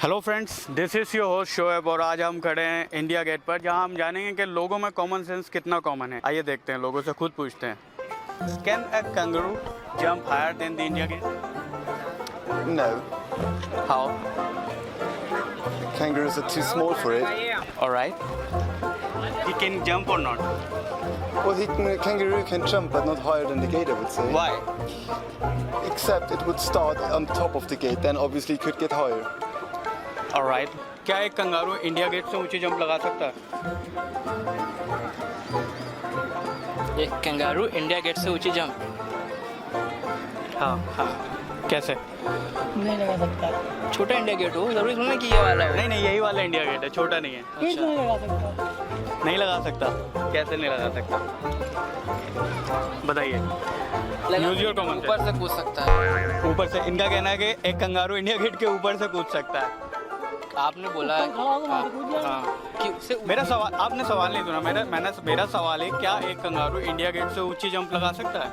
Hello friends, this is your host Shoaib और आज हम खड़े हैं इंडिया गेट पर, जहां हम जानेंगे कि लोगों में कॉमन सेंस कितना कॉमन है। आइए देखते हैं, लोगों से खुद पूछते हैं। Can a kangaroo jump higher than the India Gate? No, how? kangaroos are too small for it. Alright, he can jump or not? Well, a kangaroo can jump, but not higher than the gate, I would say. Why? Except it would start on top of the gate, then obviously it could get higher. Alright, क्या एक kangaroo India gate से ऊंची jump लगा सकता है? एक kangaroo India gate से ऊंची जंप हाँ, कैसे? नहीं लगा सकता। छोटा इंडिया गेट हो, जरूरी थोड़ा ना कि ये वाला हो। नहीं, यही वाला इंडिया गेट है, छोटा नहीं है। फिर नहीं लगा सकता। नहीं लगा सकता? कैसे नहीं लगा सकता, बताइए। Use your common ऊपर से कूद सकता है। ऊपर से? इनका कहना है कि एक कंगारू इंडिया गेट के ऊपर से कूद सकता है। आपने बोला ऊपर खड़ा होगा, वहाँ से कूद जाएगा। हाँ, कि उससे मेरा सवाल, आपने सवाल नहीं सुना। मेरा सवाल है, क्या एक कंगारू इंडिया गेट से ऊंची जंप लगा सकता है?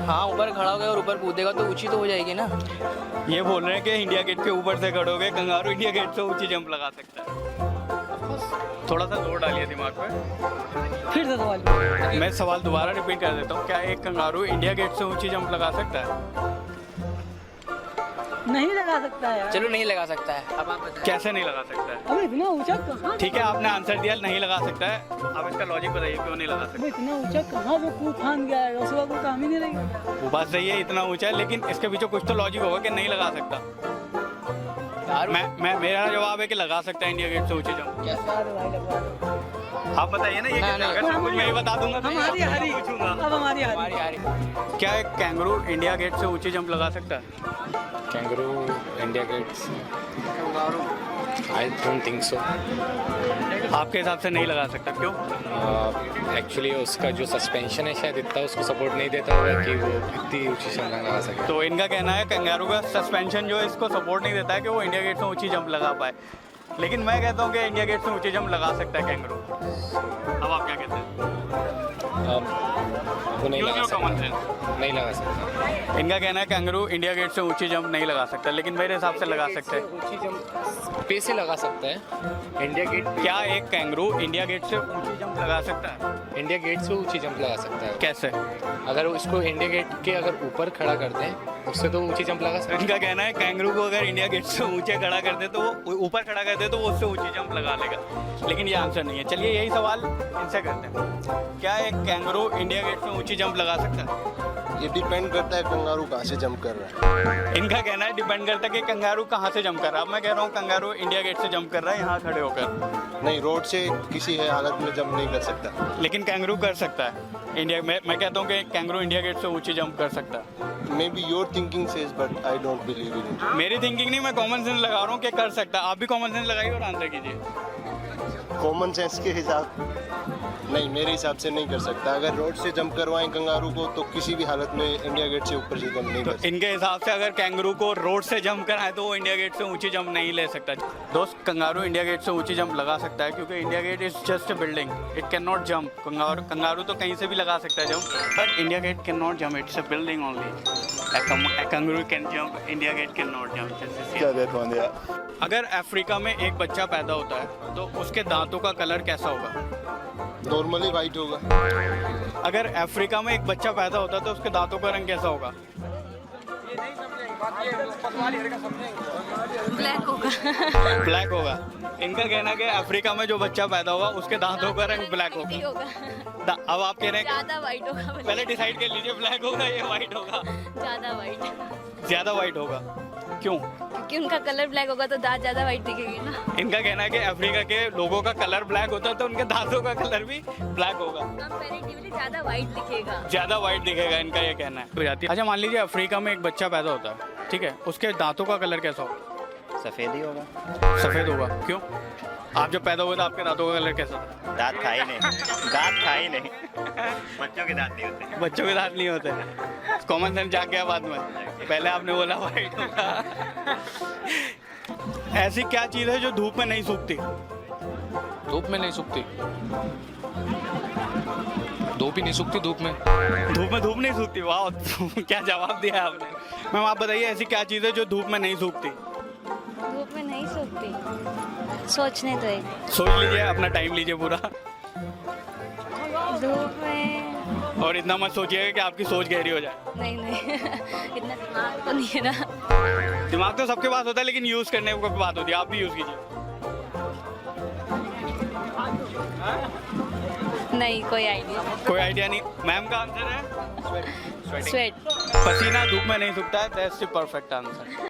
हाँ, ऊपर खड़ा हो गया और ऊपर कूदेगा तो ऊंची तो हो जाएगी ना। ये बोल रहे हैं कि इंडिया गेट के ऊपर से खड़े हो गए, कंगारू इंडिया गेट से ऊंची जंप लगा सकता है। थोड़ा सा जोर डालिए दिमाग पे। फिर से सवाल। मैं सवाल दोबारा रिपीट कर देता हूँ, क्या एक कंगारू इंडिया गेट से ऊंची जंप लगा सकता है? नहीं लगा सकता है। चलो नहीं लगा सकता है। अब आप बताइए। कैसे नहीं लगा सकता है? अबे इतना ऊंचा कहाँ? ठीक है, आपने आंसर दिया, नहीं लगा सकता है। अब इसका लॉजिक बताइए, क्यों नहीं लगा सकता? अबे इतना ऊंचा कहाँ से कूद फान गया है? उसका कोई काम ही नहीं रहेगा। वो बात सही है, इतना ऊंचा है, लेकिन इसके पीछे कुछ तो लॉजिक होगा कि नहीं लगा सकता। यार मेरा जवाब है कि लगा सकता है इंडिया गेट से ऊंची जंप। लगा दो भाई, लगा दो। आप बताइए ना, ये ना, कैसे? ना, अगर सब कुछ मैं ही बता दूंगा तो हमारी हारी। पूछूंगा। अब हमारी हमारी हारी। यार क्या एक कैंगरू इंडिया गेट से ऊंची जंप लगा सकता है? Kangaroo, India gates. I don't think so. आपके हिसाब से नहीं लगा सकता, क्यों? Actually उसका जो सस्पेंशन है शायद इतना उसको सपोर्ट नहीं देता होगा कि वो इतनी ऊंची जंप लगा सके। तो इनका कहना है कंगारू का सस्पेंशन जो है इसको सपोर्ट नहीं देता है कि वो इंडिया गेट से ऊंची जंप लगा पाए, लेकिन मैं कहता हूँ कि इंडिया गेट से ऊंची जंप लगा सकता है कैंगरू। अब आप क्या कहते हैं? वो नहीं Use लगा your common सकता। sense. नहीं लगा सकता। इनका कहना है कैंगरू इंडिया गेट से ऊंची जंप नहीं लगा सकता, लेकिन मेरे हिसाब से लगा सकते हैं। ऊंची जंप पे से लगा सकता है। इंडिया गेट क्या एक कैंगरू इंडिया गेट से ऊंची जंप लगा सकता है? इंडिया गेट से ऊंची जंप लगा सकता है। कैसे? अगर उसको इंडिया गेट के अगर ऊपर खड़ा कर दें उससे तो ऊंची जंप लगा सकता है। इनका कहना है कैंगरू को अगर इंडिया गेट से ऊंचे खड़ा कर दे तो वो ऊपर खड़ा कर दे तो वो उससे ऊंची जंप लगा लेगा, लेकिन ये आंसर नहीं है। चलिए यही सवाल इनसे करते हैं, क्या एक कैंगरू इंडिया गेट से ऊंची जंप लगा सकता है? ये डिपेंड करता है कंगारू कहाँ से जंप कर रहा है। इनका कहना है डिपेंड करता है कि कंगारू कहाँ से जंप कर रहा है। अब मैं कह रहा हूँ कंगारू इंडिया गेट से जंप कर रहा है यहाँ खड़े होकर, नहीं, रोड से किसी है हालत में जंप नहीं कर सकता। लेकिन कैंगरू कर सकता है इंडिया में। मैं कहता हूँ कि कैंगरू इंडिया गेट से ऊंची जंप कर सकता है। May be your thinking says but I don't believe in it. मेरी थिंकिंग नहीं, मैं कॉमन सेंस लगा रहा हूँ कि कर सकता है। आप भी कॉमन सेंस लगाइए और आंसर कीजिए। कॉमन सेंस के हिसाब नहीं, मेरे हिसाब से नहीं कर सकता। अगर रोड से जंप करवाएं कंगारू को तो किसी भी हालत में इंडिया गेट से ऊपर से जंप नहीं कर सकता। इनके हिसाब से अगर कैंगरू को रोड से जंप कराए तो वो इंडिया गेट से ऊंची जंप नहीं ले सकता। दोस्त, कंगारू इंडिया गेट से ऊंची जंप लगा सकता है क्योंकि India Gate is just a building, it can not jump. Kangaroo तो कहीं से भी लगा सकता है jump, but India Gate can not jump, it's a building only. Kangaroo can jump, India Gate can not jump. क्या देता हूँ यार? अगर अफ्रीका में एक बच्चा पैदा होता है तो उसके दांतों का कलर कैसा होगा? नॉर्मली वाइट होगा। अगर अफ्रीका में एक बच्चा पैदा होता है तो उसके दांतों का रंग कैसा होगा? ब्लैक होगा। ब्लैक होगा। इनका कहना है कि अफ्रीका में जो बच्चा पैदा होगा उसके दांतों का रंग ब्लैक नहीं होगा। होगा, अब आप कह रहे हैं ज्यादा वाइट होगा। कि पहले डिसाइड कर लीजिए, ब्लैक होगा या वाइट होगा? ज्यादा वाइट, ज्यादा वाइट होगा। क्यों? क्योंकि उनका कलर ब्लैक होगा तो दांत ज्यादा वाइट दिखेगी ना। इनका कहना है कि अफ्रीका के लोगों का कलर ब्लैक होता है तो उनके दांतों का कलर भी ब्लैक होगा, कंपैरेटिवली ज्यादा वाइट दिखेगा। ज्यादा वाइट दिखेगा, इनका ये कहना है। अच्छा, मान लीजिए अफ्रीका में एक बच्चा पैदा होता है, ठीक है, उसके दांतों का कलर कैसा होगा? सफेद ही होगा। सफेद होगा। क्यों? आप जब पैदा हुए तो आपके दांतों का कलर कैसा था? दांत था ही नहीं। दांत था ही नहीं। बच्चों के दांत नहीं होते। बच्चों के दांत नहीं होते। कॉमन सेंस जाग गया बाद में, पहले आपने बोला वाइट होगा। ऐसी क्या चीज़ है जो धूप में नहीं सूखती? धूप में नहीं सूखती। धूप ही नहीं सूखती धूप में। धूप नहीं सूखती। वाह, क्या जवाब दिया आपने। मैम आप बताइए, ऐसी क्या चीज़ है जो धूप में नहीं सूखती? धूप में नहीं सूखती, सोचने तो एक सोच लीजिए, अपना टाइम लीजिए पूरा, धूप में और इतना मत सोचिएगा कि आपकी सोच गहरी हो जाए। नहीं नहीं इतना दिमाग तो नहीं है ना। दिमाग तो सबके पास होता है, लेकिन यूज़ करने की बात होती है, आप भी यूज़ कीजिए। नहीं कोई आइडिया। कोई आइडिया नहीं। मैम का आंसर है स्वेट। पसीना धूप में नहीं सूखता है, दैट्स द परफेक्ट आंसर।